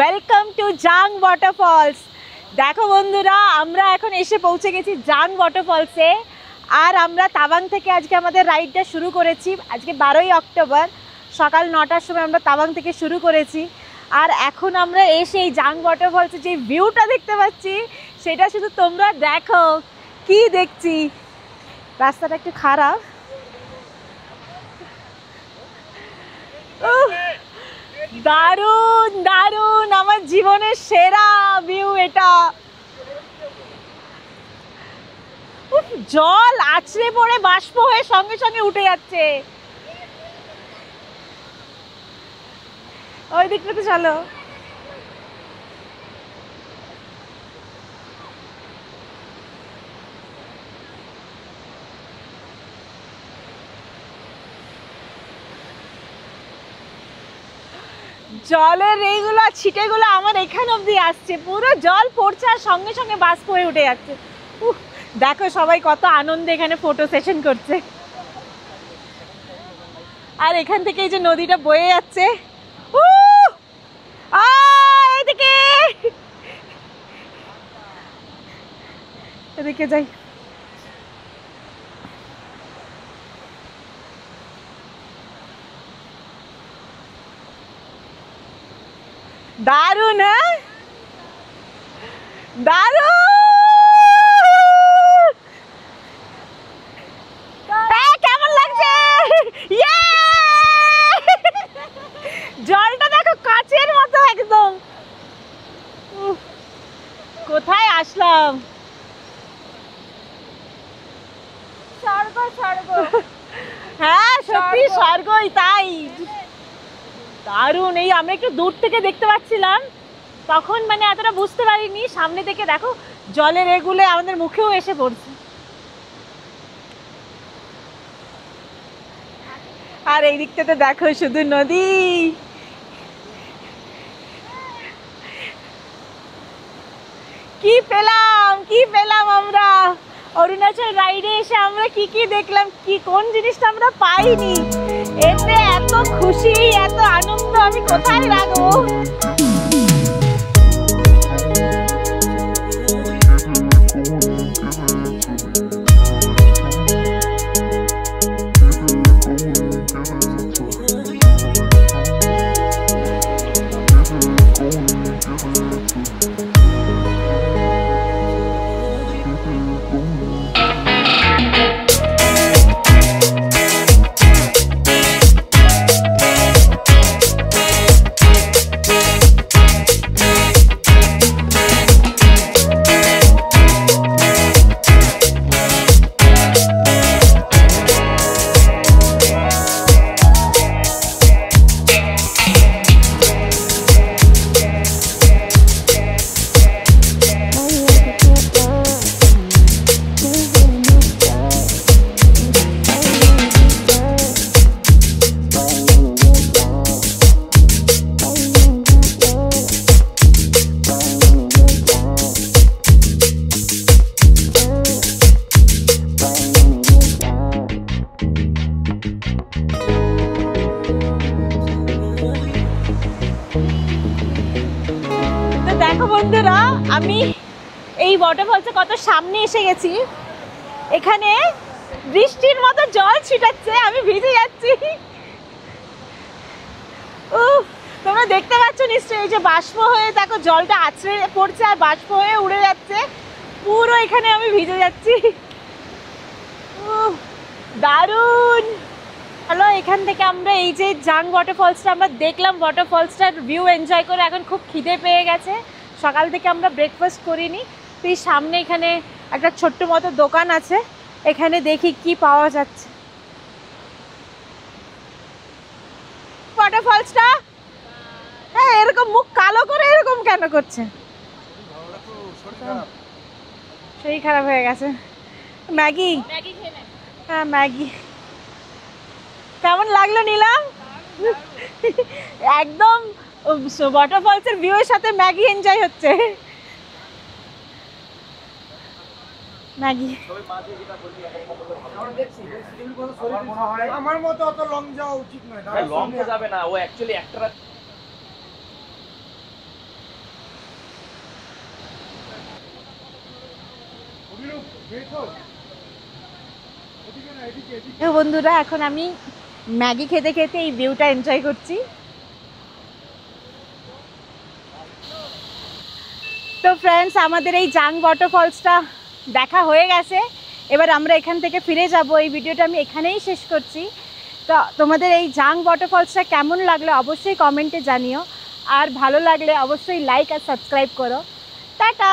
Welcome to জাং waterfalls. দেখো বন্ধুরা, আমরা এখন এসে পৌঁছে গেছি জাং ওয়াটারফলসে। আর আমরা তাওয়াং থেকে আজকে আমাদের রাইডটা শুরু করেছি। আজকে 12ই অক্টোবর সকাল 9টার সময় আমরা তাওয়াং থেকে শুরু করেছি। আর এখন আমরা এসে এই জাং ওয়াটারফলসে যে ভিউটা দেখতে পাচ্ছি সেটা শুধু তোমরা দেখো। কি দেখছি, রাস্তাটা একটু খারাপ। দারুণ দারুণ, আমার জীবনের সেরা ভিউ এটা। জল আছড়ে পড়ে বাষ্প হয়ে সঙ্গে সঙ্গে উঠে যাচ্ছে। ওই দিকটাতে চলো। জলের এইগুলো ছিটেগুলো আমার এখানে অব্দি আসছে, পুরো জল পড়ছে আর সঙ্গে সঙ্গে বাষ্প হয়ে উঠে যাচ্ছে। দেখো সবাই কত আনন্দে এখানে ফটো সেশন করছে। আর এখান থেকে এই যে নদীটা বয়ে যাচ্ছে, এদিকে এদিকে যাই। দারুণ, হ্যাঁ দারুণ। কেমন লাগছে? জলটা দেখো কাচের মতো একদম। কোথায় আসলাম? স্বর্গ স্বর্গ। হ্যাঁ সত্যি স্বর্গই তাই। দারুণ। এই আমরা একটু দূর থেকে দেখতে পাচ্ছিলাম, তখন মানে এতটা বুঝতে পারিনি। সামনে থেকে দেখো জলের এগুলো আমাদের মুখেও এসে পড়ছে। আর এই দিকটাতে দেখো শুধু নদী। কি পেলাম আমরা অরুণাচল রাইডে এসে। আমরা কি কি দেখলাম, কি কোন জিনিসটা আমরা পাইনি। এতে এত খুশি, এত আনন্দ আমি কোথায় রাখবো। দেখো বন্ধুরা, আমি এই ওয়াটারফলসে কত সামনে এসে গেছি। এখানে বৃষ্টির মতো জল ছিটাচ্ছে, আমি ভিজে যাচ্ছি। তোমরা দেখতে পাচ্ছ নিশ্চয়ই, এই যে বাষ্প হয়ে দেখো জলটা আছড়ে পড়ছে আর বাষ্প হয়ে উড়ে যাচ্ছে। পুরো এখানে আমি ভিজে যাচ্ছি। দারুণ। হ্যালো, এখান থেকে আমরা এই যে জাং ওয়াটারফলসটা আমরা দেখলাম, ওয়াটারফলসটার ভিউ এনজয় করে এখন খুব খিদে পেয়ে গেছে। সকাল থেকে আমরা ব্রেকফাস্ট করিনি। তো এই সামনে এখানে একটা ছোট্ট মতো দোকান আছে, এখানে দেখি কি পাওয়া যাচ্ছে। ওয়াটারফলসটা হ্যাঁ এরকম মুখ কালো করে এরকম কেন করছে? শরীর খারাপ হয়ে গেছে। ম্যাগি, হ্যাঁ ম্যাগি। কেমন লাগলো নিলাম? একদম ওয়াটারফলসের ভিউয়ের সাথে ম্যাগি এনজয় হচ্ছে। ম্যাগি আমার মতো অত লং যাওয়া উচিত নয়। লং তো যাবে না, ও অ্যাকচুয়ালি একটা তো বন্ধুরা এখন আমি ম্যাগি খেতে খেতে এই ভিউটা এনজয় করছি। তো ফ্রেন্ডস, আমাদের এই জাং ওয়াটারফলসটা দেখা হয়ে গেছে। এবার আমরা এখান থেকে ফিরে যাব। এই ভিডিওটা আমি এখানেই শেষ করছি। তো তোমাদের এই জাং ওয়াটারফলসটা কেমন লাগলো অবশ্যই কমেন্টে জানিও, আর ভালো লাগলে অবশ্যই লাইক আর সাবস্ক্রাইব করো। টাটা।